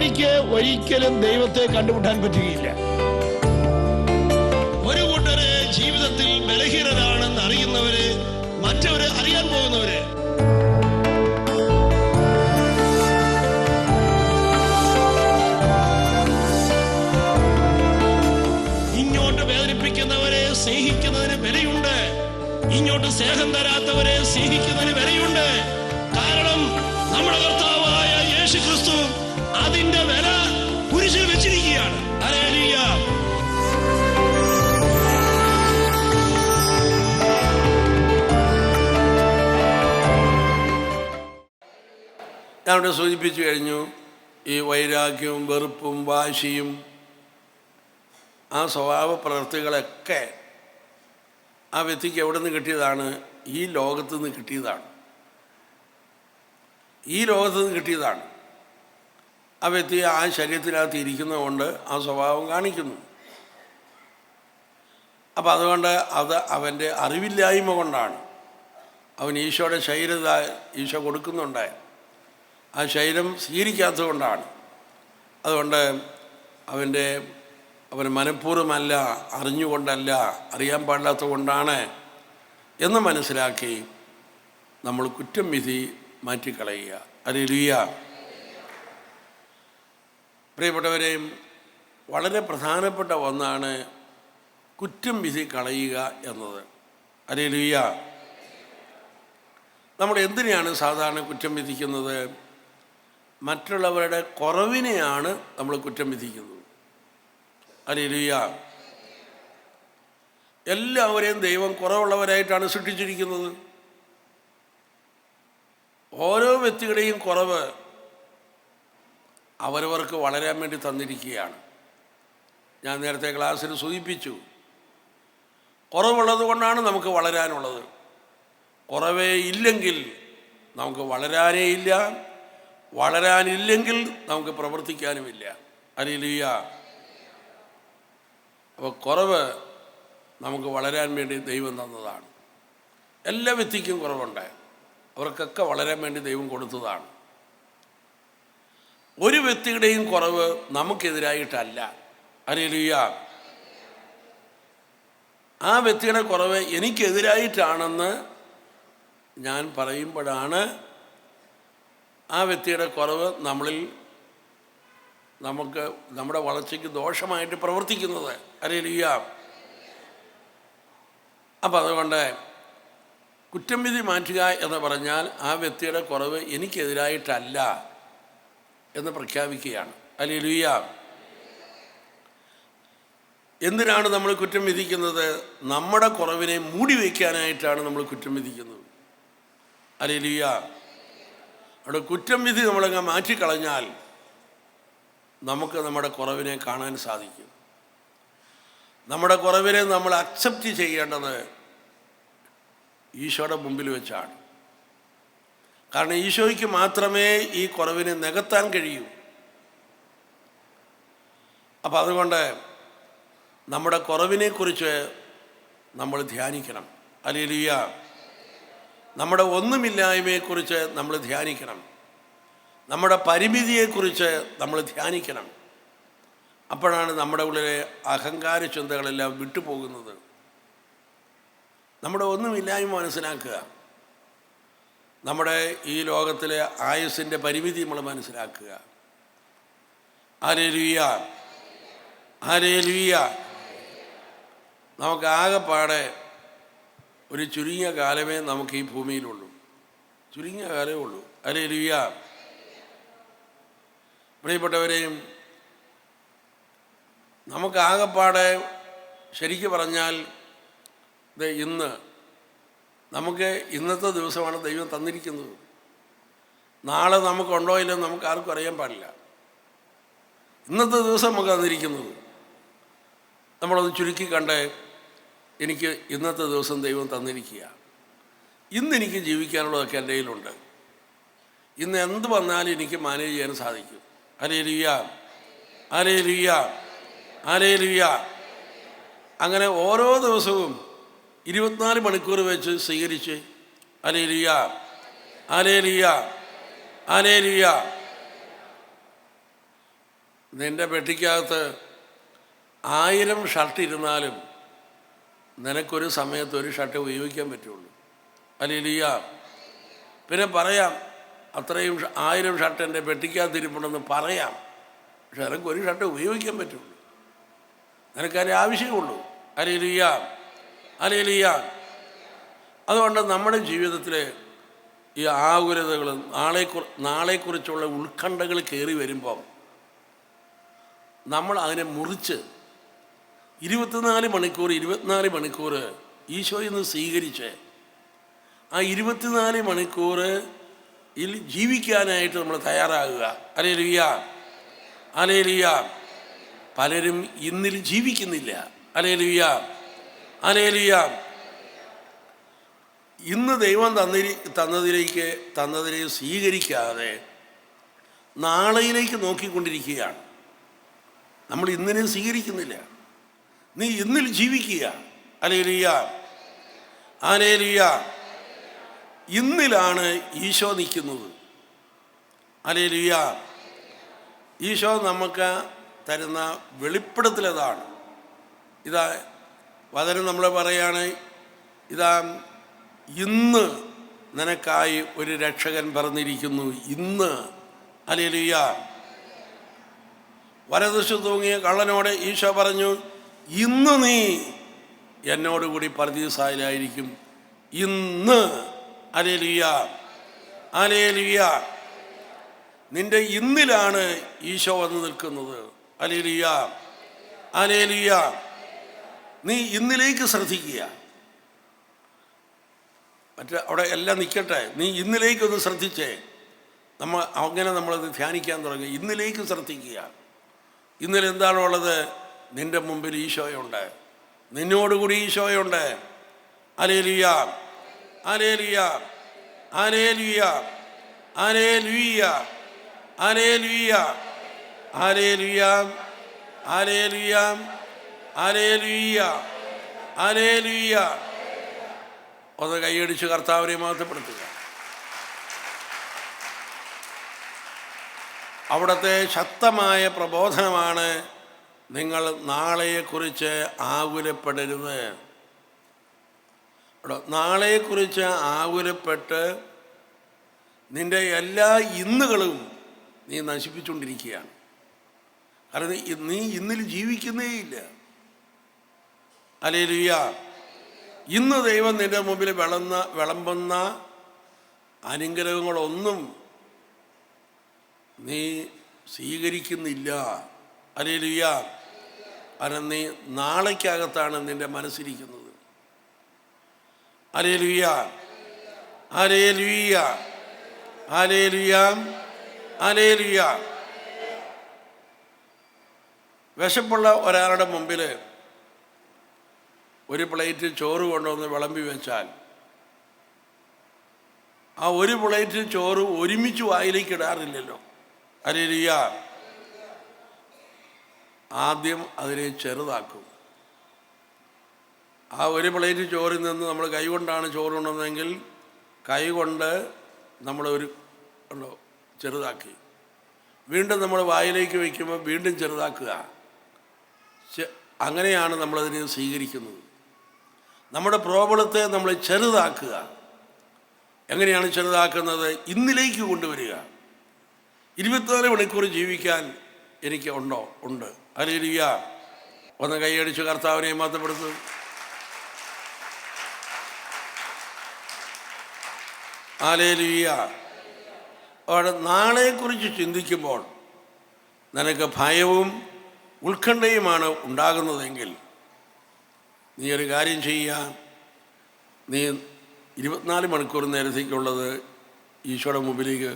ജ്ഞാനിക്ക് ഒരിക്കലും ദൈവത്തെ കണ്ടുമുട്ടാൻ പറ്റുകയില്ല. ഒരു കൂട്ടര് ജീവിതത്തിൽ ബലഹീനരാണെന്ന് അറിയുന്നവര്, മറ്റവര് അറിയാൻ പോകുന്നവര്. ഇങ്ങോട്ട് വേദനിപ്പിക്കുന്നവരെ സ്നേഹിക്കുന്നതിന് വിലയുണ്ട്, ഇങ്ങോട്ട് സ്നേഹം തരാത്തവരെ സ്നേഹിക്കുന്നതിന് വിലയുണ്ട്. കാരണം നമ്മുടെ കർത്താവായ യേശു ക്രിസ്തു അതിന്റെ വില കുരിശിൽ വെച്ചിരിക്കുകയാണ്. ഹല്ലേലൂയ. ഞാനിവിടെ സൂചിപ്പിച്ചു കഴിഞ്ഞു. ഈ വൈരാഗ്യവും വെറുപ്പും വാശിയും ആ സ്വഭാവ പ്രവൃത്തികളൊക്കെ ആ വ്യക്തിക്ക് എവിടെ നിന്ന് കിട്ടിയതാണ്? ഈ ലോകത്തു നിന്ന് കിട്ടിയതാണ്. ഈ ലോകത്തു നിന്ന് കിട്ടിയതാണ്. ആ വ്യക്തി ആ ശരീരത്തിനകത്ത് ഇരിക്കുന്നതുകൊണ്ട് ആ സ്വഭാവം കാണിക്കുന്നു. അപ്പം അതുകൊണ്ട് അത് അവൻ്റെ അറിവില്ലായ്മ കൊണ്ടാണ്. അവൻ ഈശോയുടെ ശരീരത ഈശോ കൊടുക്കുന്നുണ്ട്, ആ ശരീരം സ്വീകരിക്കാത്തത് കൊണ്ടാണ്. അതുകൊണ്ട് അവന് മനഃപൂർവ്വമല്ല, അറിഞ്ഞുകൊണ്ടല്ല, അറിയാൻ പാടില്ലാത്തത് കൊണ്ടാണ് എന്ന് മനസ്സിലാക്കി നമ്മൾ കുറ്റം വിധി മാറ്റിക്കളയുക. ഹല്ലേലൂയ. പ്രിയപ്പെട്ടവരെയും വളരെ പ്രധാനപ്പെട്ട ഒന്നാണ് കുറ്റം വിധി കളയുക എന്നത്. ഹല്ലേലൂയ. നമ്മൾ എന്തിനെയാണ് സാധാരണ കുറ്റം വിധിക്കുന്നത്? മറ്റുള്ളവരുടെ കുറവിനെയാണ് നമ്മൾ കുറ്റം വിധിക്കുന്നത്. ഹല്ലേലൂയ. എല്ലാവരെയും ദൈവം കുറവുള്ളവരായിട്ടാണ് സൃഷ്ടിച്ചിരിക്കുന്നത്. ഓരോ വ്യക്തിയുടെയും കുറവ് അവരവർക്ക് വളരാൻ വേണ്ടി തന്നിരിക്കുകയാണ്. ഞാൻ നേരത്തെ ക്ലാസ്സിൽ സൂചിപ്പിച്ചു, കുറവുള്ളത് കൊണ്ടാണ് നമുക്ക് വളരാനുള്ളത്. കുറവേ ഇല്ലെങ്കിൽ നമുക്ക് വളരാനേ ഇല്ല, വളരാനില്ലെങ്കിൽ നമുക്ക് പ്രവർത്തിക്കാനുമില്ല. ഹല്ലേലൂയ. അപ്പോൾ കുറവ് നമുക്ക് വളരാൻ വേണ്ടി ദൈവം തന്നതാണ്. എല്ലാ വ്യക്തിക്കും കുറവുണ്ട്, അവർക്കൊക്കെ വളരാൻ വേണ്ടി ദൈവം കൊടുത്തതാണ്. ഒരു വ്യക്തിയുടെയും കുറവ് നമുക്കെതിരായിട്ടല്ല. ഹല്ലേലൂയ. ആ വ്യക്തിയുടെ കുറവ് എനിക്കെതിരായിട്ടാണെന്ന് ഞാൻ പറയുമ്പോഴാണ് ആ വ്യക്തിയുടെ കുറവ് നമ്മുടെ വളർച്ചയ്ക്ക് ദോഷമായിട്ട് പ്രവർത്തിക്കുന്നത്. ഹല്ലേലൂയ. അപ്പം അതുകൊണ്ട് കുറ്റം വിധി മാറ്റുക എന്ന് പറഞ്ഞാൽ ആ വ്യക്തിയുടെ കുറവ് എനിക്കെതിരായിട്ടല്ല എന്ന് പ്രഖ്യാപിക്കുകയാണ്. ഹല്ലേലൂയ. എന്തിനാണ് നമ്മൾ കുറ്റം വിധിക്കുന്നത്? നമ്മുടെ കുറവിനെ മൂടി വയ്ക്കാനായിട്ടാണ് നമ്മൾ കുറ്റം വിധിക്കുന്നത്. ഹല്ലേലൂയ. അവിടെ കുറ്റം വിധി നമ്മളങ്ങ് മാറ്റിക്കളഞ്ഞാൽ നമുക്ക് നമ്മുടെ കുറവിനെ കാണാൻ സാധിക്കും. നമ്മുടെ കുറവിനെ നമ്മൾ അക്സെപ്റ്റ് ചെയ്യേണ്ടത് ഈശോയുടെ മുമ്പിൽ വെച്ചാണ്. കാരണം ഈശോയ്ക്ക് മാത്രമേ ഈ കുറവിനെ നികത്താൻ കഴിയൂ. അപ്പം അതുകൊണ്ട് നമ്മുടെ കുറവിനെക്കുറിച്ച് നമ്മൾ ധ്യാനിക്കണം. ഹല്ലേലൂയ. നമ്മുടെ ഒന്നുമില്ലായ്മയെക്കുറിച്ച് നമ്മൾ ധ്യാനിക്കണം. നമ്മുടെ പരിമിതിയെക്കുറിച്ച് നമ്മൾ ധ്യാനിക്കണം. അപ്പോഴാണ് നമ്മുടെ ഉള്ളിലെ അഹങ്കാര ചിന്തകളെല്ലാം വിട്ടുപോകുന്നത്. നമ്മുടെ ഒന്നുമില്ലായ്മ മനസ്സിലാക്കുക. നമ്മുടെ ഈ ലോകത്തിലെ ആയുസ്സിൻ്റെ പരിമിതി നമ്മൾ മനസ്സിലാക്കുക. ഹല്ലേലൂയ. ഹല്ലേലൂയ. നമുക്ക് ആകെപ്പാടെ ഒരു ചുരുങ്ങിയ കാലമേ നമുക്ക് ഈ ഭൂമിയിലുള്ളൂ. ചുരുങ്ങിയ കാലമേ ഉള്ളൂ. ഹല്ലേലൂയ. പ്രിയപ്പെട്ടവരെയും നമുക്കാകെപ്പാടെ ശരിക്ക് പറഞ്ഞാൽ ഇന്ന് നമുക്ക് ഇന്നത്തെ ദിവസമാണ് ദൈവം തന്നിരിക്കുന്നത്. നാളെ നമുക്കുണ്ടോ ഇല്ലെന്ന് നമുക്ക് ആർക്കും അറിയാൻ പാടില്ല. ഇന്നത്തെ ദിവസം നമുക്ക് തന്നിരിക്കുന്നത് നമ്മളത് ചുരുക്കി കണ്ട് എനിക്ക് ഇന്നത്തെ ദിവസം ദൈവം തന്നിരിക്കുക. ഇന്നെനിക്ക് ജീവിക്കാനുള്ളതൊക്കെ എൻ്റെ കയ്യിലുണ്ട്. ഇന്ന് എന്ത് വന്നാലും എനിക്ക് മാനേജ് ചെയ്യാൻ സാധിക്കും. ഹല്ലേലൂയ. ഹല്ലേലൂയ. ഹല്ലേലൂയ. അങ്ങനെ ഓരോ ദിവസവും 24 മണിക്കൂർ വെച്ച് സ്വീകരിച്ച് ഹല്ലേലൂയ. ഹല്ലേലൂയ. ഹല്ലേലൂയ. നിൻ്റെ പെട്ടിക്കകത്ത് 1000 ഷർട്ട് ഇരുന്നാലും നിനക്കൊരു സമയത്ത് ഒരു ഷർട്ട് ഉപയോഗിക്കാൻ പറ്റുള്ളൂ. ഹല്ലേലൂയ. പിന്നെ പറയാം, അത്രയും 1000 ഷർട്ട് എൻ്റെ പെട്ടിക്കകത്ത് ഇരിപ്പുണ്ടെന്ന് പറയാം, പക്ഷെ നിനക്കൊരു ഷർട്ട് ഉപയോഗിക്കാൻ പറ്റുള്ളൂ. നിനക്കതിന് ആവശ്യമുള്ളൂ. Hallelujah, hallelujah. അതുകൊണ്ട് നമ്മുടെ ജീവിതത്തിൽ ഈ ആകുലതകളും നാളെക്കുറിച്ചുള്ള ഉത്കണ്ഠകൾ കയറി വരുമ്പം നമ്മൾ അതിനെ മുറിച്ച് 24 മണിക്കൂർ ഈശോയിൽ നിന്ന് സ്വീകരിച്ച് ആ 24 മണിക്കൂറിൽ ജീവിക്കാനായിട്ട് നമ്മൾ തയ്യാറാകുക. Hallelujah, hallelujah. പലരും ഇന്നിൽ ജീവിക്കുന്നില്ല. Hallelujah, hallelujah. ഇന്ന് ദൈവം തന്നതിനെ സ്വീകരിക്കാതെ നാളെയിലേക്ക് നോക്കിക്കൊണ്ടിരിക്കുകയാണ്. നമ്മൾ ഇന്നിനെ സ്വീകരിക്കുന്നില്ല. നീ ഇന്നിൽ ജീവിക്കുക. Hallelujah, hallelujah. ഇന്നിലാണ് ഈശോ നിൽക്കുന്നത്. ഹല്ലേലൂയ. ഈശോ നമുക്ക് തരുന്ന വെളിപ്പെടുത്തലതാണ്. ഇതാ വചനം നമ്മൾ പറയാണ്, ഇതാ ഇന്ന് നിനക്കായി ഒരു രക്ഷകൻ പറഞ്ഞിരിക്കുന്നു. ഇന്ന്. ഹല്ലേലൂയ. വലതുവശത്ത് തൂങ്ങിയ കള്ളനോട് ഈശോ പറഞ്ഞു, ഇന്ന് നീ എന്നോടുകൂടി പർദീസായിലായിരിക്കും. ഇന്ന്. Hallelujah, hallelujah. നിന്റെ ഇന്നിലാണ് ഈശോ വന്ന് നിൽക്കുന്നത്. Hallelujah, hallelujah. നീ ഇന്നിലേക്ക് ശ്രദ്ധിക്കുക. അവിടെ എല്ലാം നിൽക്കട്ടെ, നീ ഇന്നിലേക്കൊന്ന് ശ്രദ്ധിച്ചേ. അങ്ങനെ നമ്മളത് ധ്യാനിക്കാൻ തുടങ്ങി. ഇന്നിലേക്ക് ശ്രദ്ധിക്കുക. ഇന്നലെ എന്താണുള്ളത്? നിൻ്റെ മുമ്പിൽ ഈശോയുണ്ട്, നിന്നോടുകൂടി ഈശോയുണ്ട്. ഹല്ലേലൂയ, ഹല്ലേലൂയ, ഹല്ലേലൂയ, ഹല്ലേലൂയ, ഹല്ലേലൂയ, ഹല്ലേലൂയ, ഹല്ലേലൂയ, ഹല്ലേലൂയ, ഹല്ലേലൂയ. ഒന്ന് കൈയടിച്ച് കർത്താവിനെ മഹത്വപ്പെടുത്തുക. അവിടുത്തെ ശക്തമായ പ്രബോധനമാണ്, നിങ്ങൾ നാളെയെക്കുറിച്ച് ആകുലപ്പെടരുത്. നാളെയെക്കുറിച്ച് ആകുലപ്പെട്ട് നിൻ്റെ എല്ലാ ഇന്നുകളും നീ നശിപ്പിച്ചുകൊണ്ടിരിക്കുകയാണ്. കാരണം നീ ഇന്നിൽ ജീവിക്കുന്നേയില്ല. ഹല്ലേലൂയ. ഇന്ന് ദൈവം നിൻ്റെ മുമ്പിൽ വിളമ്പുന്ന അനുഗ്രഹങ്ങളൊന്നും നീ സ്വീകരിക്കുന്നില്ല. ഹല്ലേലൂയ. കാരണം നീ നാളേക്കകത്താണ് നിൻ്റെ മനസ്സിരിക്കുന്നത്. ഹല്ലേലൂയ, ഹല്ലേലൂയ, ഹല്ലേലൂയ, ഹല്ലേലൂയ. വിശപ്പുള്ള ഒരാളുടെ മുമ്പിൽ ഒരു പ്ലേറ്റ് ചോറ് കൊണ്ടുവന്ന് വിളമ്പി വെച്ചാൽ ആ ഒരു പ്ലേറ്റ് ചോറ് ഒരുമിച്ച് വായിലേക്ക് ഇടാറില്ലല്ലോ. ഹല്ലേലൂയ. ആദ്യം അതിനെ ചെറുതാക്കും. ആ ഒരു പ്ലേറ്റ് ചോറിൽ നിന്ന് നമ്മൾ കൈകൊണ്ടാണ് ചോറ് കൊണ്ടുവന്നതെങ്കിൽ കൈകൊണ്ട് നമ്മൾ ചെറുതാക്കി വീണ്ടും നമ്മൾ വായിലേക്ക് വയ്ക്കുമ്പോൾ വീണ്ടും ചെറുതാക്കുക. അങ്ങനെയാണ് നമ്മളതിനെ സ്വീകരിക്കുന്നത്. നമ്മുടെ പ്രോബ്ലത്തെ നമ്മൾ ചെറുതാക്കുക. എങ്ങനെയാണ് ചെറുതാക്കുന്നത്? ഇന്നിലേക്ക് കൊണ്ടുവരിക. 24 മണിക്കൂർ ജീവിക്കാൻ എനിക്ക് ഉണ്ട്. ഹല്ലേലൂയ. ഒന്ന് കൈയടിച്ച് കർത്താവിനെ മഹത്വപ്പെടുത്തും. ഹല്ലേലൂയ. അവിടെ നാളെക്കുറിച്ച് ചിന്തിക്കുമ്പോൾ നിനക്ക് ഭയവും ഉത്കണ്ഠയുമാണ് ഉണ്ടാകുന്നതെങ്കിൽ നീ ഒരു കാര്യം ചെയ്യുക. നീ 24 മണിക്കൂർ നേരത്തേക്കുള്ളത് ഈശോയുടെ മുമ്പിലേക്ക്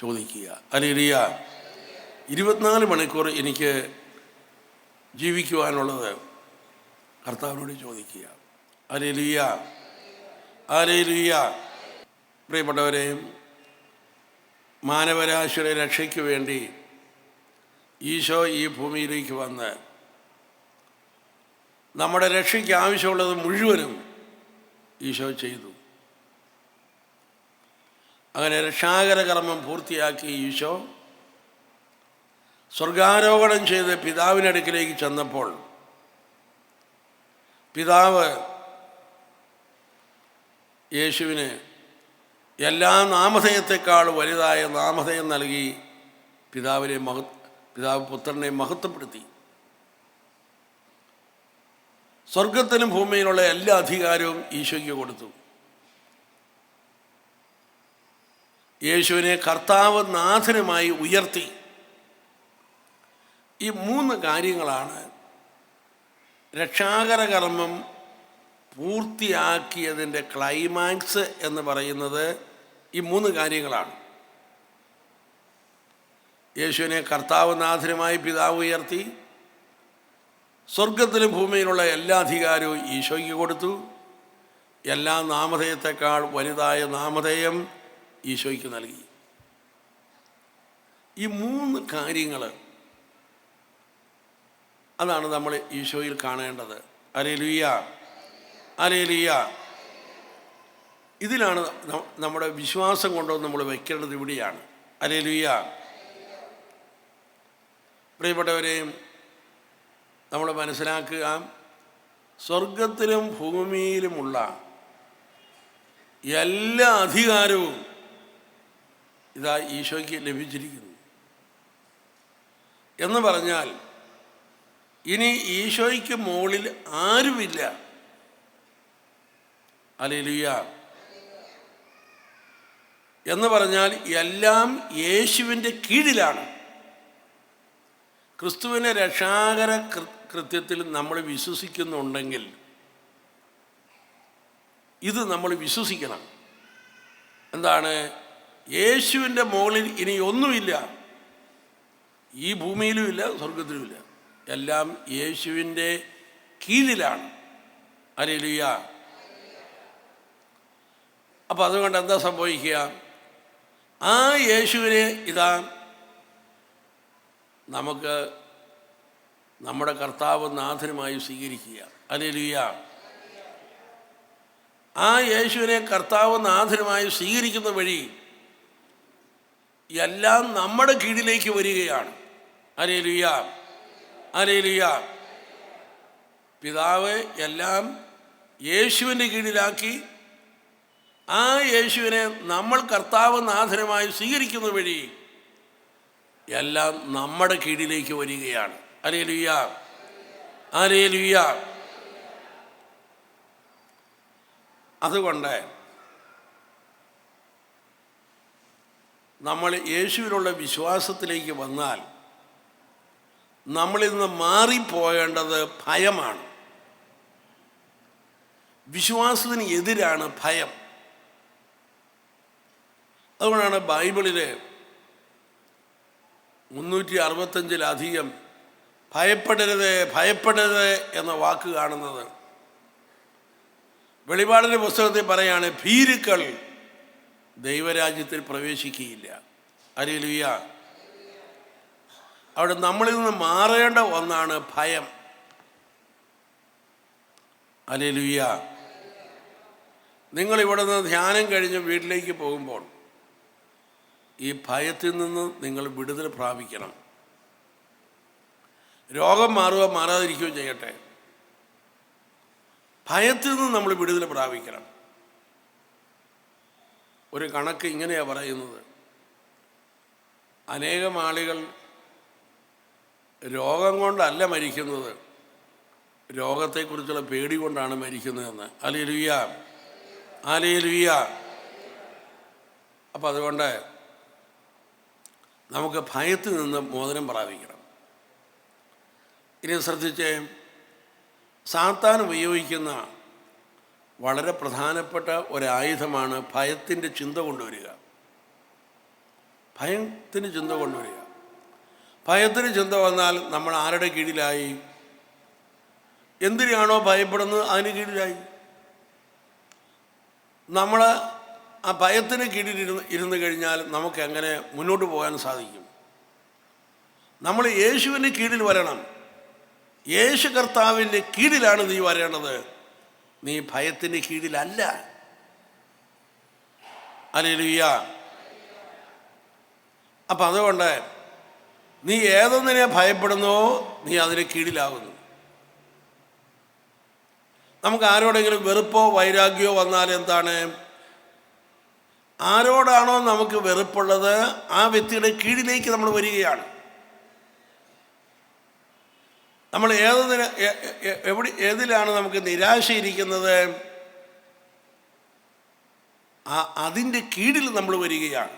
ചോദിക്കുക. ഹല്ലേലൂയ. 24 മണിക്കൂർ എനിക്ക് ജീവിക്കുവാനുള്ളത് കർത്താവിനോട് ചോദിക്കുക. Hallelujah, hallelujah. പ്രിയപ്പെട്ടവരെ, മാനവരാശിയുടെ രക്ഷയ്ക്ക് വേണ്ടി ഈശോ ഈ ഭൂമിയിലേക്ക് വന്ന് നമ്മുടെ രക്ഷയ്ക്ക് ആവശ്യമുള്ളത് മുഴുവനും ഈശോ ചെയ്തു. അങ്ങനെ രക്ഷാകര കർമ്മം പൂർത്തിയാക്കി ഈശോ സ്വർഗാരോഹണം ചെയ്ത് പിതാവിനടുക്കിലേക്ക് ചെന്നപ്പോൾ പിതാവ് യേശുവിന് എല്ലാ നാമധേയത്തെക്കാൾ വലുതായ നാമധേയം നൽകി പിതാവ് പുത്രനെ മഹത്വപ്പെടുത്തി. സ്വർഗത്തിലും ഭൂമിയിലുള്ള എല്ലാ അധികാരവും ഈശോയ്ക്ക് കൊടുത്തു. യേശുവിനെ കർത്താവ് നാഥനുമായി ഉയർത്തി. ഈ 3 കാര്യങ്ങളാണ് രക്ഷാകര കർമ്മം പൂർത്തിയാക്കിയതിൻ്റെ ക്ലൈമാക്സ് എന്ന് പറയുന്നത്. ഈ 3 കാര്യങ്ങളാണ്. യേശുവിനെ കർത്താവ് നാഥനുമായി പിതാവ് ഉയർത്തി. സ്വർഗത്തിലും ഭൂമിയിലുള്ള എല്ലാ അധികാരവും ഈശോയ്ക്ക് കൊടുത്തു. എല്ലാ നാമധേയത്തെക്കാൾ വലുതായ നാമധേയം ഈശോയ്ക്ക് നൽകി. ഈ 3 കാര്യങ്ങൾ അതാണ് നമ്മൾ ഈശോയിൽ കാണേണ്ടത്. Hallelujah, hallelujah. ഇതിലാണ് നമ്മുടെ വിശ്വാസം കൊണ്ടുവന്ന് നമ്മൾ വയ്ക്കേണ്ടത്. ഇവിടെയാണ്. ഹല്ലേലൂയ. പ്രിയപ്പെട്ടവരെയും നമ്മൾ മനസ്സിലാക്കുക, സ്വർഗത്തിലും ഭൂമിയിലുമുള്ള എല്ലാ അധികാരവും ഇതാ ഈശോയ്ക്ക് ലഭിച്ചിരിക്കുന്നു എന്ന് പറഞ്ഞാൽ ഇനി ഈശോയ്ക്ക് മുകളിൽ ആരുമില്ല. ഹല്ലേലൂയ. എന്ന് പറഞ്ഞാൽ എല്ലാം യേശുവിൻ്റെ കീഴിലാണ്. ക്രിസ്തുവിനെ രക്ഷാകര കൃത്യത്തിൽ നമ്മൾ വിശ്വസിക്കുന്നുണ്ടെങ്കിൽ ഇത് നമ്മൾ വിശ്വസിക്കണം. എന്താണ്? യേശുവിൻ്റെ മുകളിൽ ഇനി ഒന്നുമില്ല. ഈ ഭൂമിയിലുമില്ല, സ്വർഗത്തിലുമില്ല. എല്ലാം യേശുവിൻ്റെ കീഴിലാണ്. ഹല്ലേലൂയ. അപ്പം അതുകൊണ്ട് എന്താ സംഭവിക്കുക? ആ യേശുവിനെ ഇതാ നമുക്ക് നമ്മുടെ കർത്താവ് നാഥനുമായി സ്വീകരിക്കുക. ഹല്ലേലൂയ. ആ യേശുവിനെ കർത്താവ് നാഥനുമായി സ്വീകരിക്കുന്ന വഴി എല്ലാം നമ്മുടെ കീഴിലേക്ക് വരികയാണ്. Hallelujah, hallelujah. പിതാവ് എല്ലാം യേശുവിൻ്റെ കീഴിലാക്കി. ആ യേശുവിനെ നമ്മൾ കർത്താവ് നാഥനുമായി സ്വീകരിക്കുന്ന വഴി എല്ലാം നമ്മുടെ കീഴിലേക്ക് വരികയാണ്. Hallelujah, hallelujah. അതുകൊണ്ട് നമ്മൾ യേശുവിനുള്ള വിശ്വാസത്തിലേക്ക് വന്നാൽ നമ്മളിൽ നിന്ന് മാറിപ്പോകേണ്ടത് ഭയമാണ്. വിശ്വാസത്തിന് എതിരാണ് ഭയം. അതുകൊണ്ടാണ് ബൈബിളിൽ 365-ലധികം ഭയപ്പെടരുത്, ഭയപ്പെടരുത് എന്ന വാക്ക് കാണുന്നത്. വെളിപാടിൻ്റെ പുസ്തകത്തിൽ പറയാണ്, ഭീരുക്കൾ ദൈവരാജ്യത്തിൽ പ്രവേശിക്കുകയില്ല. ഹല്ലേലൂയ. അവിടെ നമ്മളിൽ നിന്ന് മാറേണ്ട ഒന്നാണ് ഭയം. ഹല്ലേലൂയ. നിങ്ങളിവിടെ നിന്ന് ധ്യാനം കഴിഞ്ഞ് വീട്ടിലേക്ക് പോകുമ്പോൾ ഈ ഭയത്തിൽ നിന്ന് നിങ്ങൾ വിടുതൽ പ്രാപിക്കണം. രോഗം മാറുകയോ മാറാതിരിക്കുകയോ ചെയ്യട്ടെ, ഭയത്തിൽ നിന്ന് നമ്മൾ വിടുതൽ പ്രാപിക്കണം. ഒരു കണക്ക് ഇങ്ങനെയാണ് പറയുന്നത്, അനേകം ആളുകൾ രോഗം കൊണ്ടല്ല മരിക്കുന്നത്, രോഗത്തെക്കുറിച്ചുള്ള പേടി കൊണ്ടാണ് മരിക്കുന്നതെന്ന്. Hallelujah, hallelujah. അപ്പം അതുകൊണ്ട് നമുക്ക് ഭയത്തിൽ നിന്ന് മോചനം പ്രാപിക്കണം. ഇനി ശ്രദ്ധിച്ച്, സാത്താൻ ഉപയോഗിക്കുന്ന വളരെ പ്രധാനപ്പെട്ട ഒരായുധമാണ് ഭയത്തിൻ്റെ ചിന്ത കൊണ്ടുവരിക. ഭയത്തിന് ചിന്ത കൊണ്ടുവരിക. ഭയത്തിന് ചിന്ത വന്നാൽ നമ്മൾ ആരുടെ കീഴിലായി? എന്തിനാണോ ഭയപ്പെടുന്നത് അതിന് കീഴിലായി. നമ്മൾ ആ ഭയത്തിന് കീഴിൽ ഇരുന്ന് കഴിഞ്ഞാൽ നമുക്ക് എങ്ങനെ മുന്നോട്ട് പോകാൻ സാധിക്കും? നമ്മൾ യേശുവിൻ്റെ കീഴിൽ വരണം. യേശു കർത്താവിൻ്റെ കീഴിലാണ് നീ വരേണ്ടത്, നീ ഭയത്തിൻ്റെ കീഴിലല്ല. ഹല്ലേലൂയ. അപ്പം അതുകൊണ്ട് നീ ഏതൊന്നിനെ ഭയപ്പെടുന്നുവോ നീ അതിന് കീഴിലാകുന്നു. നമുക്ക് ആരോടെങ്കിലും വെറുപ്പോ വൈരാഗ്യമോ വന്നാൽ എന്താണ്? ആരോടാണോ നമുക്ക് വെറുപ്പുള്ളത് ആ വ്യക്തിയുടെ കീഴിലേക്ക് നമ്മൾ വരികയാണ്. നമ്മൾ ഏതിലാണ് നമുക്ക് നിരാശയിരിക്കുന്നത്? അതിൻ്റെ കീഴിൽ നമ്മൾ വരികയാണ്.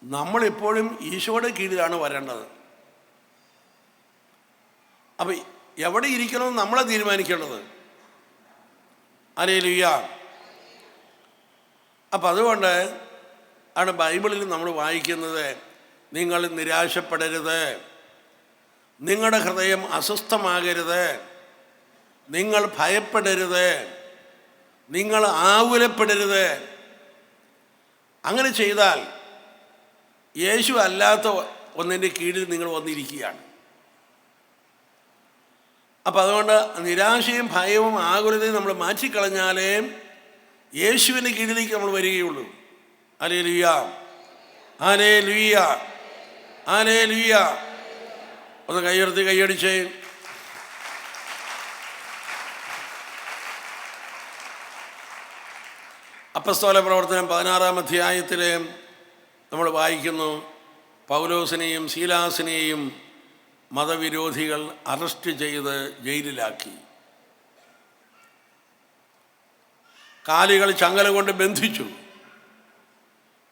നമ്മളെപ്പോഴും ഈശോയുടെ കീഴിലാണ് വരേണ്ടത്. അപ്പം എവിടെ ഇരിക്കണമെന്ന് നമ്മളെ തീരുമാനിക്കേണ്ടത്. ഹല്ലേലൂയ. അപ്പം അതുകൊണ്ട് ആണ് ബൈബിളിൽ നമ്മൾ വായിക്കുന്നത്, നിങ്ങൾ നിരാശപ്പെടരുത്, നിങ്ങളുടെ ഹൃദയം അസ്വസ്ഥമാകരുത്, നിങ്ങൾ ഭയപ്പെടരുത്, നിങ്ങൾ ആകുലപ്പെടരുത്. അങ്ങനെ ചെയ്താൽ യേശു അല്ലാത്ത ഒന്നിൻ്റെ കീഴിൽ നിങ്ങൾ വന്നിരിക്കുകയാണ്. അപ്പം അതുകൊണ്ട് നിരാശയും ഭയവും ആകുലതയും നമ്മൾ മാറ്റിക്കളഞ്ഞാലേ യേശുവിൻ്റെ കീഴിലേക്ക് നമ്മൾ വരികയുള്ളൂ. ഹല്ലേലൂയ, ഹല്ലേലൂയ, ഹല്ലേലൂയ. ഒന്ന് കൈയുയർത്തി കൈയടിച്ചേ. അപ്പസ്തോല പ്രവർത്തനം 16-ാം അധ്യായത്തിൽ നമ്മൾ വായിക്കുന്നു, പൗലോസിനെയും ശീലാസിനെയും മതവിരോധികൾ അറസ്റ്റ് ചെയ്ത് ജയിലിലാക്കി. കാലുകൾ ചങ്ങല കൊണ്ട് ബന്ധിച്ചു.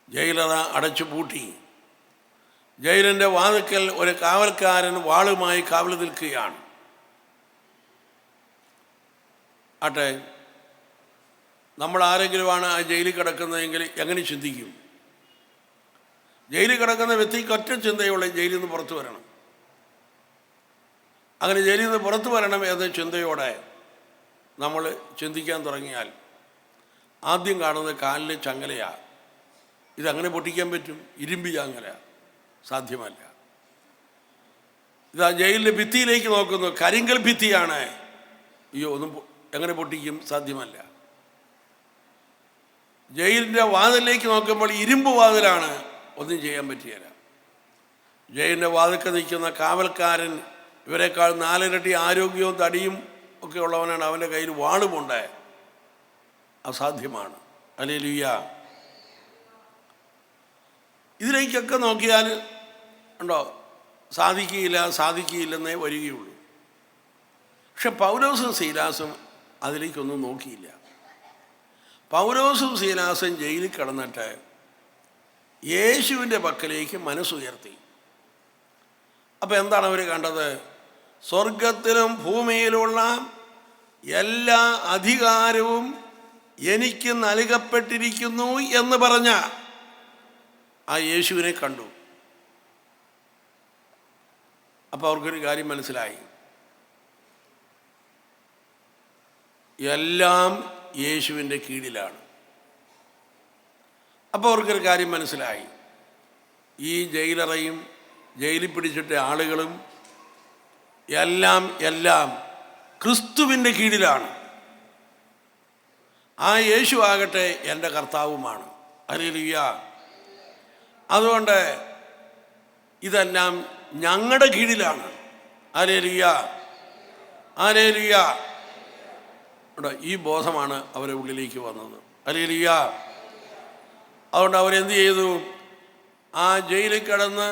ജയിലറ അടച്ചു പൂട്ടി. ജയിലിൻ്റെ വാതിൽക്കൽ ഒരു കാവൽക്കാരൻ വാളുമായി കാവൽ നിൽക്കുകയാണ്. ആട്ടെ, നമ്മൾ ആരെങ്കിലുമാണ് ആ ജയിലിൽ കിടക്കുന്നതെങ്കിൽ എങ്ങനെ ചിന്തിക്കും? ജയിലിൽ കിടക്കുന്ന വ്യക്തിക്ക് ഒറ്റ ചിന്തയുള്ള ജയിലിൽ നിന്ന് പുറത്തു വരണം. അങ്ങനെ ജയിലിൽ നിന്ന് പുറത്തു വരണം എന്ന ചിന്തയോടെ നമ്മൾ ചിന്തിക്കാൻ തുടങ്ങിയാൽ ആദ്യം കാണുന്നത് കാലിലെ ചങ്ങലയാണ്. ഇതങ്ങനെ പൊട്ടിക്കാൻ പറ്റും? ഇരുമ്പി ചങ്ങല സാധ്യമല്ല. ഇതാ ജയിലിൻ്റെ ഭിത്തിയിലേക്ക് നോക്കുന്നു, കരിങ്കൽ ഭിത്തിയാണ്. ഒന്നും എങ്ങനെ പൊട്ടിക്കും? സാധ്യമല്ല. ജയിലിൻ്റെ വാതിലിലേക്ക് നോക്കുമ്പോൾ ഇരുമ്പ് വാതിലാണ്, ഒന്നും ചെയ്യാൻ പറ്റിയല്ല. ജയിലിൻ്റെ വാതിൽക്ക് നിൽക്കുന്ന കാവൽക്കാരൻ ഇവരെക്കാൾ 4 ഇരട്ടി ആരോഗ്യവും തടിയും ഒക്കെ ഉള്ളവനാണ്. അവൻ്റെ കയ്യിൽ വാളുമുണ്ട്. അസാധ്യമാണ്. ഹല്ലേലൂയ. ഇതിലേക്കൊക്കെ നോക്കിയാൽ ഉണ്ടോ, സാധിക്കില്ലെന്നേ വരികയുള്ളൂ. പക്ഷെ പൗലോസും ശീലാസും അതിലേക്കൊന്നും നോക്കിയില്ല. പൗലോസും ശീലാസും ജയിലിൽ കിടന്നിട്ട് യേശുവിൻ്റെ പക്കലേക്ക് മനസ്സുയർത്തി. അപ്പം എന്താണ് അവർ കണ്ടത്? സ്വർഗത്തിലും ഭൂമിയിലുള്ള എല്ലാ അധികാരവും എനിക്ക് നൽകപ്പെട്ടിരിക്കുന്നു എന്ന് പറഞ്ഞ ആ യേശുവിനെ കണ്ടു. അപ്പോൾ അവർക്കൊരു കാര്യം മനസ്സിലായി, എല്ലാം യേശുവിൻ്റെ കീഴിലാണ്. അപ്പോൾ അവർക്കൊരു കാര്യം മനസ്സിലായി, ഈ ജയിലറയും ജയിലിൽ പിടിച്ചിട്ട ആളുകളും എല്ലാം ക്രിസ്തുവിൻ്റെ കീഴിലാണ്. ആ യേശു ആകട്ടെ എൻ്റെ കർത്താവുമാണ്. ഹല്ലേലൂയ. അതുകൊണ്ട് ഇതെല്ലാം ഞങ്ങളുടെ കീഴിലാണ്. Hallelujah, hallelujah. ഈ ബോധമാണ് അവരുടെ ഉള്ളിലേക്ക് വന്നത്. ഹല്ലേലൂയ. അതുകൊണ്ട് അവരെന്ത് ചെയ്തു? ആ ജയിലിൽ കിടന്ന്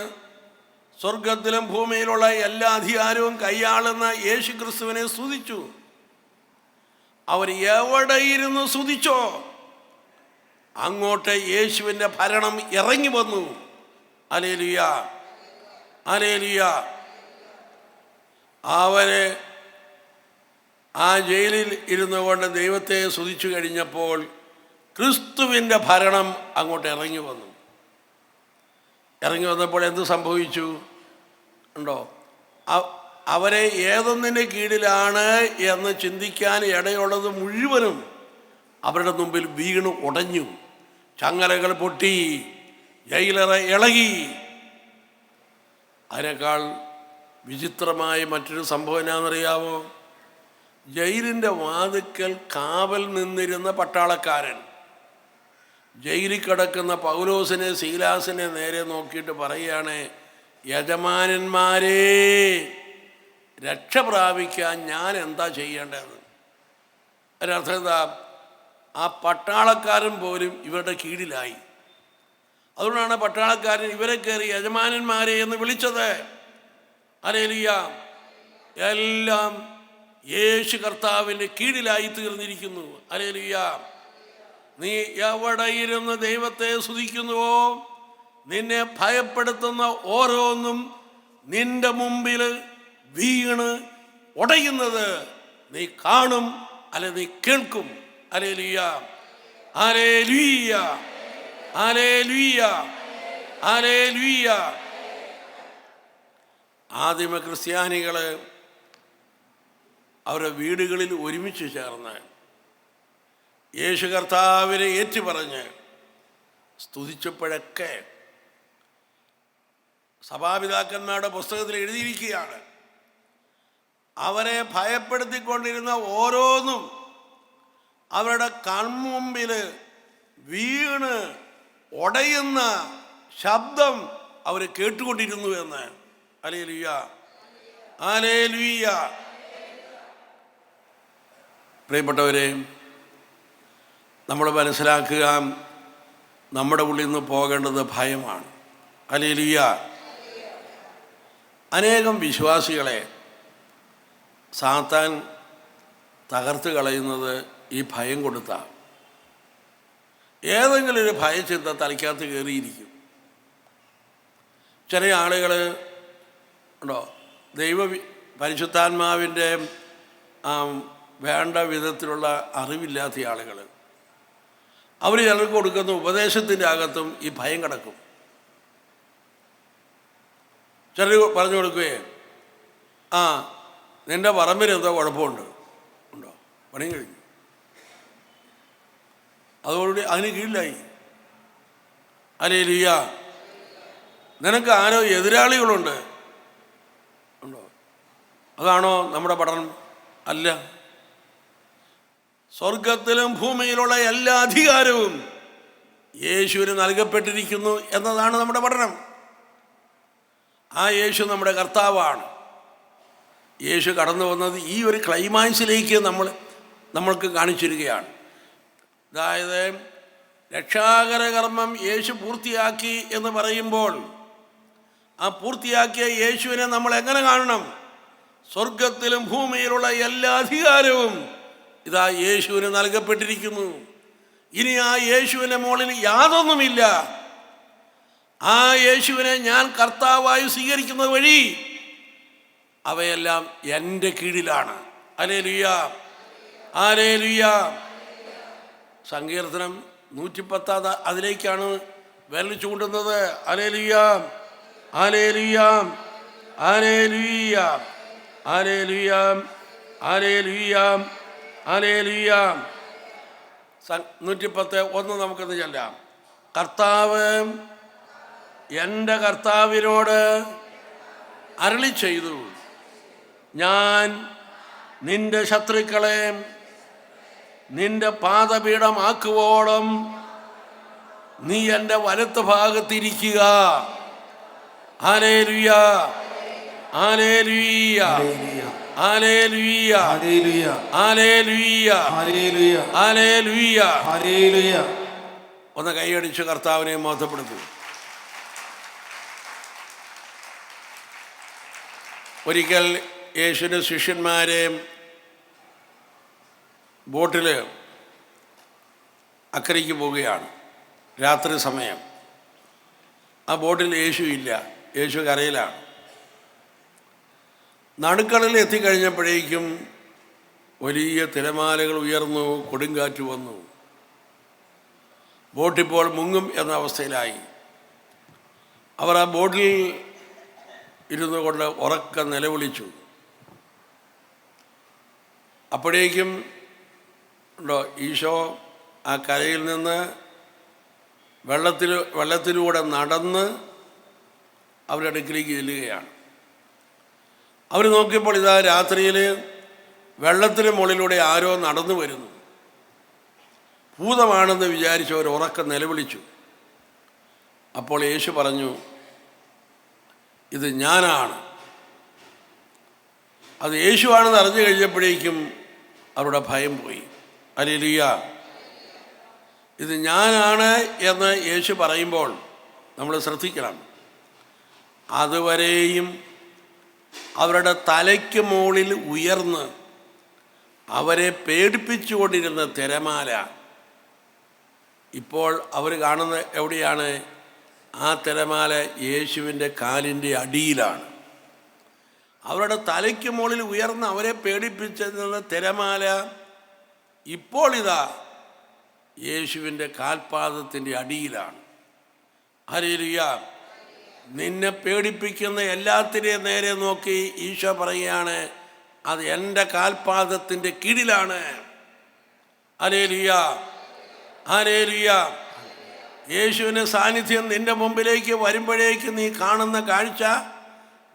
സ്വർഗത്തിലും ഭൂമിയിലുള്ള എല്ലാ അധികാരവും കൈയാളുന്ന യേശു ക്രിസ്തുവിനെ സ്തുതിച്ചു. അവർ എവിടെയിരുന്നു സ്തുതിച്ചോ അങ്ങോട്ട് യേശുവിൻ്റെ ഭരണം ഇറങ്ങി വന്നു. Hallelujah, hallelujah. അവര് ആ ജയിലിൽ ഇരുന്നു കൊണ്ട് ദൈവത്തെ സ്തുതിച്ചു കഴിഞ്ഞപ്പോൾ ക്രിസ്തുവിൻ്റെ ഭരണം അങ്ങോട്ട് ഇറങ്ങി വന്നു. ഇറങ്ങി വന്നപ്പോൾ എന്ത് സംഭവിച്ചു ഉണ്ടോ? അവരെ ഏതൊന്നിൻ്റെ കീഴിലാണ് എന്ന് ചിന്തിക്കാൻ ഇടയുള്ളത് മുഴുവനും അവരുടെ മുമ്പിൽ വീണു ഉടഞ്ഞു. ചങ്ങലകൾ പൊട്ടി, ജയിലറ ഇളകി. അതിനേക്കാൾ വിചിത്രമായ മറ്റൊരു സംഭവം എന്നാണെന്നറിയാമോ? ജയിലിൻ്റെ വാതിൽക്കൽ കാവൽ നിന്നിരുന്ന പട്ടാളക്കാരൻ ജയിലിൽ കിടക്കുന്ന പൗലോസിനെ ശീലാസിനെ നേരെ നോക്കിയിട്ട് പറയുകയാണ്, യജമാനന്മാരേ, രക്ഷ പ്രാപിക്കാൻ ഞാൻ എന്താ ചെയ്യേണ്ടത്? അതിനർത്ഥം എന്താ? ആ പട്ടാളക്കാരൻ പോലും ഇവരുടെ കീഴിലായി. അതുകൊണ്ടാണ് പട്ടാളക്കാരൻ ഇവരെ കയറി യജമാനന്മാരെ എന്ന് വിളിച്ചത്. ഹല്ലേലൂയ! എല്ലാം യേശു കർത്താവിൻ്റെ കീഴിലായി തീർന്നിരിക്കുന്നു. ഹല്ലേലൂയ! നീ എവിടെയിരുന്ന് ദൈവത്തെ സ്തുതിക്കുന്നുവോ, നിന്നെ ഭയപ്പെടുത്തുന്ന ഓരോന്നും നിന്റെ മുമ്പിൽ വീണ് ഉടയുന്നത് നീ കാണും, അല്ലെ നീ കേൾക്കും. ഹല്ലേലൂയ! ഹല്ലേലൂയ! ഹല്ലേലൂയ! ഹല്ലേലൂയ! ആദിമ ക്രിസ്ത്യാനികൾ അവരുടെ വീടുകളിൽ ഒരുമിച്ച് ചേർന്ന് യേശു കർത്താവിനെ ഏറ്റുപറഞ്ഞ് സ്തുതിച്ചപ്പോഴൊക്കെ സഭാപിതാക്കന്മാരുടെ പുസ്തകത്തിൽ എഴുതിയിരിക്കുകയാണ്, അവരെ ഭയപ്പെടുത്തിക്കൊണ്ടിരുന്ന ഓരോന്നും അവരുടെ കൺമുമ്പിൽ വീണ് ഉടയുന്ന ശബ്ദം അവർ കേട്ടുകൊണ്ടിരുന്നു എന്ന്. ഹല്ലേലൂയ! ഹല്ലേലൂയ! പ്രിയപ്പെട്ടവരെ, നമ്മൾ മനസ്സിലാക്കുക, നമ്മുടെ ഉള്ളിൽ നിന്ന് പോകേണ്ടത് ഭയമാണ്. ഹല്ലേലൂയ! അനേകം വിശ്വാസികളെ സാത്താൻ തകർത്ത് കളയുന്നത് ഈ ഭയം കൊടുത്താണ്. ഏതെങ്കിലും ഒരു ഭയചിന്ത തലയ്ക്കകത്ത് കയറിയിരിക്കും. ചില ആളുകൾ ഉണ്ടോ, പരിശുദ്ധാത്മാവിൻ്റെ വേണ്ട വിധത്തിലുള്ള അറിവില്ലാത്ത ആളുകൾ, അവർ ചിലർക്ക് കൊടുക്കുന്ന ഉപദേശത്തിൻ്റെ അകത്തും ഈ ഭയം കിടക്കും. ചിലർ പറഞ്ഞു കൊടുക്കുകയെ, നിൻ്റെ പറമ്പിൽ എന്തോ കുഴപ്പമുണ്ട്, ഉണ്ടോ, പണി കഴിഞ്ഞു, അതോടുകൂടി അതിന് കീഴിലായി. ഹല്ലേലൂയ! നിനക്ക് ആരോ എതിരാളികളുണ്ട്, ഉണ്ടോ, അതാണോ നമ്മുടെ പഠനം? അല്ല. സ്വർഗത്തിലും ഭൂമിയിലുള്ള എല്ലാ അധികാരവും യേശുവിന് നൽകപ്പെട്ടിരിക്കുന്നു എന്നതാണ് നമ്മുടെ പഠനം. ആ യേശു നമ്മുടെ കർത്താവാണ്. യേശു കടന്നു വന്നത് ഈ ഒരു ക്ലൈമാക്സിലേക്ക് നമ്മൾക്ക് കാണിച്ചിരിക്കുകയാണ്. അതായത് രക്ഷാകര കർമ്മം യേശു പൂർത്തിയാക്കി എന്ന് പറയുമ്പോൾ ആ പൂർത്തിയാക്കിയ യേശുവിനെ നമ്മൾ എങ്ങനെ കാണണം? സ്വർഗത്തിലും ഭൂമിയിലുള്ള എല്ലാ അധികാരവും ഇതാ യേശുവിന് നൽകപ്പെട്ടിരിക്കുന്നു. ഇനി ആ യേശുവിൻ്റെ മുകളിൽ യാതൊന്നുമില്ല. ആ യേശുവിനെ ഞാൻ കർത്താവായി സ്വീകരിക്കുന്നത് വഴി അവയെല്ലാം എൻ്റെ കീഴിലാണ്. ഹല്ലേലൂയ! ഹല്ലേലൂയ! സങ്കീർത്തനം 110 അതിലേക്കാണ് വിരൽ ചൂണ്ടുന്നത്. ഹല്ലേലൂയ! ഹല്ലേലൂയ! ഹല്ലേലൂയ! ഹല്ലേലൂയ! ഹല്ലേലൂയ! ഹല്ലേലൂയ! 110:1 നമുക്കൊന്ന് ചൊല്ലാം. കർത്താവ് എൻ്റെ കർത്താവിനോട് അരുളി ചെയ്തു, ഞാൻ നിന്റെ ശത്രുക്കളെ നിന്റെ പാദപീഠമാക്കുവോളം നീ എൻ്റെ വലത്ത് ഭാഗത്തിരിക്കുക. ഹല്ലേലൂയ! ഹല്ലേലൂയ! ഹല്ലേലൂയ! ഹല്ലേലൂയ! ഹല്ലേലൂയ! ഹല്ലേലൂയ! ഒന്ന് കൈയടിച്ച് കർത്താവിനെ മഹത്വപ്പെടുത്തും. ഒരിക്കൽ യേശുവിൻ്റെ ശിഷ്യന്മാരെ ബോട്ടിൽ അക്കരയ്ക്ക് പോവുകയാണ്. രാത്രി സമയം. ആ ബോട്ടിൽ യേശു ഇല്ല, യേശു കരയിലാണ്. നടുക്കടലിൽ എത്തിക്കഴിഞ്ഞപ്പോഴേക്കും വലിയ തിരമാലകൾ ഉയർന്നു, കൊടുങ്കാറ്റ് വന്നു. ബോട്ടിപ്പോൾ മുങ്ങും എന്ന അവസ്ഥയിലായി. അവർ ആ ബോട്ടിൽ ഇരുന്നു കൊണ്ട് ഉറക്കം നിലവിളിച്ചു. അപ്പോഴേക്കും ഉണ്ടോ, ഈശോ ആ കരയിൽ നിന്ന് വെള്ളത്തിലൂടെ നടന്ന് അവരുടെ അടുക്കിലേക്ക് ചെല്ലുകയാണ്. അവർ നോക്കിയപ്പോൾ ഇതാ രാത്രിയിൽ വെള്ളത്തിന് മുകളിലൂടെ ആരോ നടന്നു വരുന്നു. ഭൂതമാണെന്ന് വിചാരിച്ച് അവർ ഉറക്കം നിലവിളിച്ചു. അപ്പോൾ യേശു പറഞ്ഞു, ഇത് ഞാനാണ്. അത് യേശുവാണെന്ന് അറിഞ്ഞു കഴിഞ്ഞപ്പോഴേക്കും അവരുടെ ഭയം പോയി. ഹല്ലേലൂയ. ഇത് ഞാനാണ് എന്ന് യേശു പറയുമ്പോൾ നമ്മൾ ശ്രദ്ധിക്കണം. അതുവരെയും അവരുടെ തലയ്ക്ക് മുകളിൽ ഉയർന്ന് അവരെ പേടിപ്പിച്ചുകൊണ്ടിരുന്ന തിരമാല ഇപ്പോൾ അവർ കാണുന്ന എവിടെയാണ്? ആ തിരമാല യേശുവിൻ്റെ കാലിൻ്റെ അടിയിലാണ്. അവരുടെ തലയ്ക്ക് മുകളിൽ ഉയർന്ന് അവരെ പേടിപ്പിച്ചിരുന്ന തിരമാല ഇപ്പോൾ ഇതാ യേശുവിൻ്റെ കാൽപാദത്തിൻ്റെ അടിയിലാണ്. ഹല്ലേലൂയ. നിന്നെ പേടിപ്പിക്കുന്ന എല്ലാത്തിനെയും നേരെ നോക്കി ഈശോ പറയുകയാണ്, അത് എൻ്റെ കാൽപാദത്തിൻ്റെ കീഴിലാണ്. Hallelujah, hallelujah. യേശുവിൻ്റെ സാന്നിധ്യം നിന്റെ മുമ്പിലേക്ക് വരുമ്പോഴേക്ക് നീ കാണുന്ന കാഴ്ച,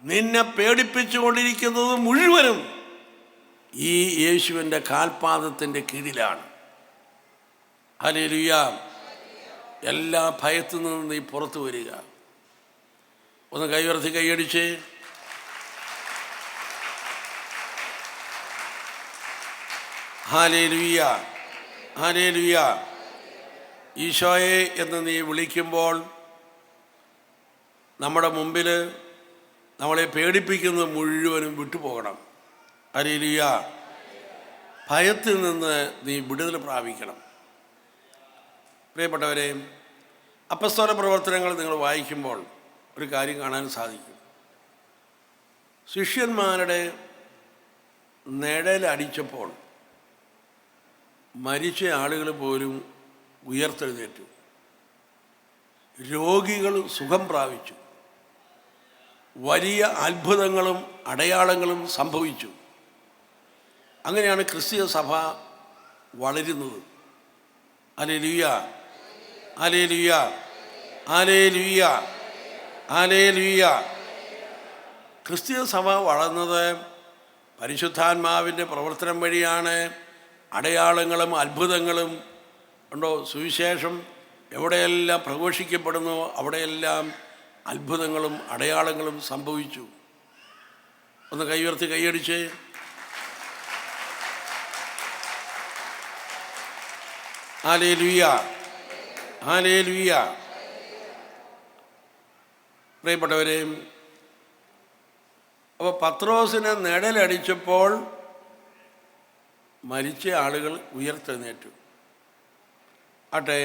നിന്നെ പേടിപ്പിച്ചുകൊണ്ടിരിക്കുന്നത് മുഴുവനും ഈ യേശുവിൻ്റെ കാൽപാദത്തിൻ്റെ കീഴിലാണ്. ഹല്ലേലൂയ. എല്ലാ ഭയത്തിൽ നിന്നും നീ പുറത്തു വരിക. ഒന്ന് കൈയുയർത്തി കൈയടിച്ച് ഹല്ലേലൂയ, ഹല്ലേലൂയ. ഈശോയെ എന്ന് നീ വിളിക്കുമ്പോൾ നമ്മുടെ മുമ്പിൽ നമ്മളെ പേടിപ്പിക്കുന്നത് മുഴുവനും വിട്ടുപോകണം. ഹല്ലേലൂയ. ഭയത്തിൽ നിന്ന് നീ വിടുതൽ പ്രാപിക്കണം. പ്രിയപ്പെട്ടവരെ, അപ്പസ്തോല പ്രവർത്തനങ്ങൾ നിങ്ങൾ വായിക്കുമ്പോൾ ഒരു കാര്യം കാണാൻ സാധിക്കും. ശിഷ്യന്മാരുടെ നിഴലടിച്ചപ്പോൾ മരിച്ച ആളുകൾ പോലും ഉയർത്തെഴുന്നേറ്റു, രോഗികൾ സുഖം പ്രാപിച്ചു, വലിയ അത്ഭുതങ്ങളും അടയാളങ്ങളും സംഭവിച്ചു. അങ്ങനെയാണ് ക്രിസ്തീയ സഭ വളരുന്നത്. ഹല്ലേലൂയ, ഹല്ലേലൂയ, ഹല്ലേലൂയ, ഹല്ലേലൂയ. ക്രിസ്തീയ സഭ വളർന്നത് പരിശുദ്ധാത്മാവിൻ്റെ പ്രവർത്തനം വഴിയാണ്. അടയാളങ്ങളും അത്ഭുതങ്ങളും ഉണ്ടോ? സുവിശേഷം എവിടെയെല്ലാം പ്രഘോഷിക്കപ്പെടുന്നു അവിടെയെല്ലാം അത്ഭുതങ്ങളും അടയാളങ്ങളും സംഭവിച്ചു. ഒന്ന് കൈയുയർത്തി കൈയടിച്ച് ഹല്ലേലൂയ, ഹല്ലേലൂയ. പ്രിയപ്പെട്ടവരെ, അപ്പോൾ പത്രോസിനെ നിഴലടിച്ചപ്പോൾ മരിച്ച ആളുകൾ ഉയർത്തെഴുന്നേറ്റു. ആട്ടെ,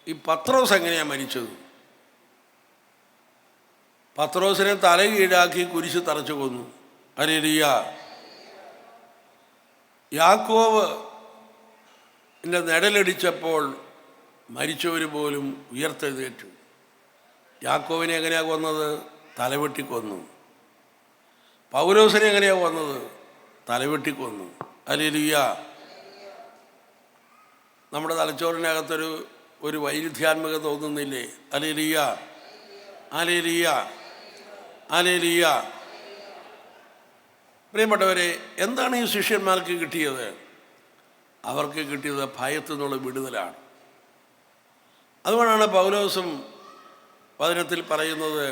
ഈ പത്രോസ് എങ്ങനെയാണ് മരിച്ചത്? പത്രോസിനെ തലകീഴാക്കി കുരിശ് തറച്ചു കൊന്നു. ഹല്ലേലൂയ. യാക്കോബ് നിഴലടിച്ചപ്പോൾ മരിച്ചവർ പോലും ഉയർത്തെഴുന്നേറ്റു. യാക്കോബിനെ എങ്ങനെയാണ് കൊന്നത്? തലവെട്ടി കൊന്നു. പൗലോസിനെ എങ്ങനെയാണ് കൊന്നത്? തലവെട്ടി കൊന്നു. ഹല്ലേലൂയ. നമ്മുടെ തലച്ചോറിനകത്തൊരു വൈരുദ്ധ്യാത്മക തോന്നുന്നില്ലേ? ഹല്ലേലൂയ, ഹല്ലേലൂയ, ഹല്ലേലൂയ. പ്രിയപ്പെട്ടവരെ, എന്താണ് ഈ ശിഷ്യന്മാർക്ക് കിട്ടിയത്? അവർക്ക് കിട്ടിയത് ഭയത്തിൽ നിന്നുള്ള വിടുതലാണ്. അതുകൊണ്ടാണ് പൗലോസും വചനത്തിൽ പറയുന്നത്,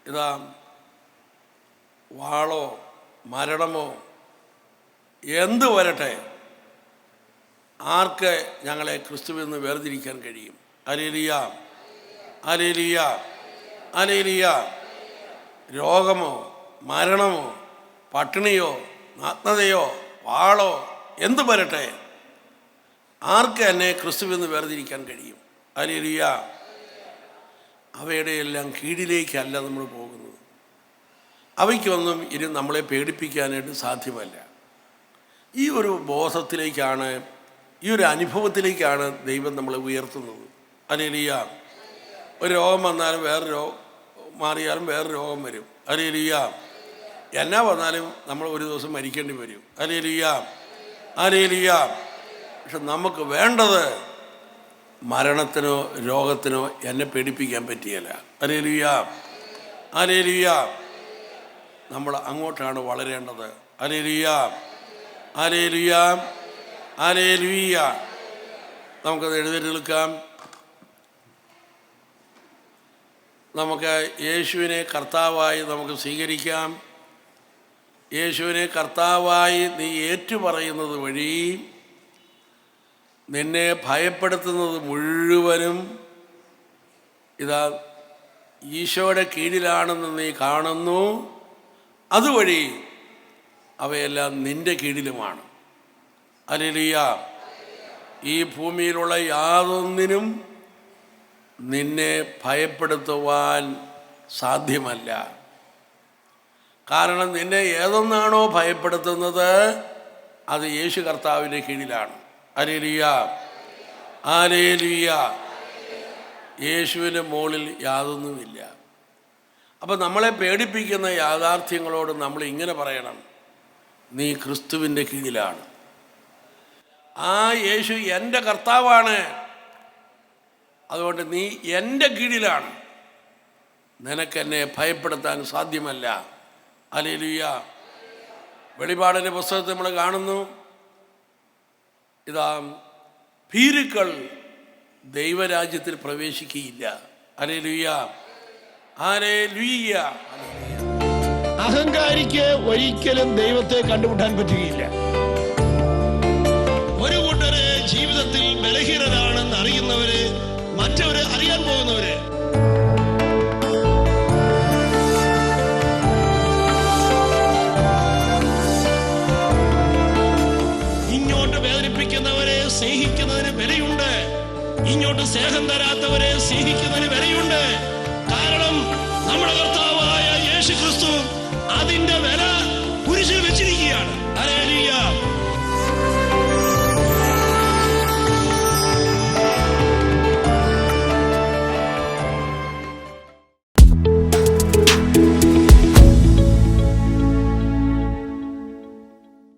ഇതാ വാളോ മരണമോ എന്ത് വരട്ടെ, ആർക്ക് ഞങ്ങളെ ക്രിസ്തുവിൽ നിന്ന് വേർതിരിക്കാൻ കഴിയും? ഹല്ലേലൂയ, ഹല്ലേലൂയ, ഹല്ലേലൂയ. രോഗമോ മരണമോ പട്ടിണിയോ നഗ്നതയോ വാളോ എന്ത് വരട്ടെ, ആർക്ക് എന്നെ ക്രിസ്തുവിൽ നിന്ന് വേർതിരിക്കാൻ കഴിയും? ഹല്ലേലൂയ. അവയുടെ എല്ലാം കീഴിലേക്കല്ല നമ്മൾ പോകുന്നത്. അവയ്ക്കൊന്നും ഇനി നമ്മളെ പേടിപ്പിക്കാനായിട്ട് സാധ്യമല്ല. ഈ ഒരു ബോധത്തിലേക്കാണ്, ഈ ഒരു അനുഭവത്തിലേക്കാണ് ദൈവം നമ്മളെ ഉയർത്തുന്നത്. ഹല്ലേലൂയ. ഒരു രോഗം വന്നാലും മാറിയാലും വേറൊരു രോഗം വരും. ഹല്ലേലൂയ. എന്നാ വന്നാലും നമ്മൾ ഒരു ദിവസം മരിക്കേണ്ടി വരും. Hallelujah, hallelujah. പക്ഷെ നമുക്ക് വേണ്ടത് മരണത്തിനോ രോഗത്തിനോ എന്നെ പേടിപ്പിക്കാൻ പറ്റിയല്ല. Hallelujah, hallelujah. നമ്മൾ അങ്ങോട്ടാണ് വളരേണ്ടത്. ഹല്ലേലൂയ, ഹല്ലേലൂയ, ഹല്ലേലൂയ. നമുക്കത് എഴുന്നേറ്റ് നിൽക്കാം. നമുക്ക് യേശുവിനെ കർത്താവായി നമുക്ക് സ്വീകരിക്കാം. യേശുവിനെ കർത്താവായി നീ ഏറ്റുപറയുന്നത് വഴി നിന്നെ ഭയപ്പെടുത്തുന്നത് മുഴുവനും ഇതാ ഈശോയുടെ കീഴിലാണെന്ന് നീ കാണുന്നു. അതുവഴി അവയെല്ലാം നിൻ്റെ കീഴിലുമാണ്. ഹല്ലേലൂയ. ഈ ഭൂമിയിലുള്ള യാതൊന്നിനും നിന്നെ ഭയപ്പെടുത്തുവാൻ സാധ്യമല്ല. കാരണം നിന്നെ ഏതൊന്നാണോ ഭയപ്പെടുത്തുന്നത് അത് യേശു കർത്താവിൻ്റെ കീഴിലാണ്. Hallelujah, hallelujah. യേശുവിൻ്റെ മുകളിൽ യാതൊന്നുമില്ല. അപ്പം നമ്മളെ പേടിപ്പിക്കുന്ന യാഥാർത്ഥ്യങ്ങളോട് നമ്മൾ ഇങ്ങനെ പറയണം, നീ ക്രിസ്തുവിൻ്റെ കീഴിലാണ്. ആ യേശു എൻ്റെ കർത്താവാണ്, അതുകൊണ്ട് നീ എൻ്റെ കീഴിലാണ്, നിനക്കെന്നെ ഭയപ്പെടുത്താൻ സാധ്യമല്ല. ഹല്ലേലൂയ. വെളിപാടിൻ്റെ പുസ്തകത്തിൽ നമ്മൾ കാണുന്നു, ഇതാ ഭീരുക്കൾ ദൈവരാജ്യത്തിൽ പ്രവേശിക്കുകയില്ല. Hallelujah, hallelujah. അഹങ്കാരിക്ക് ഒരിക്കലും ദൈവത്തെ കണ്ടുമുട്ടാൻ പറ്റുകയില്ല.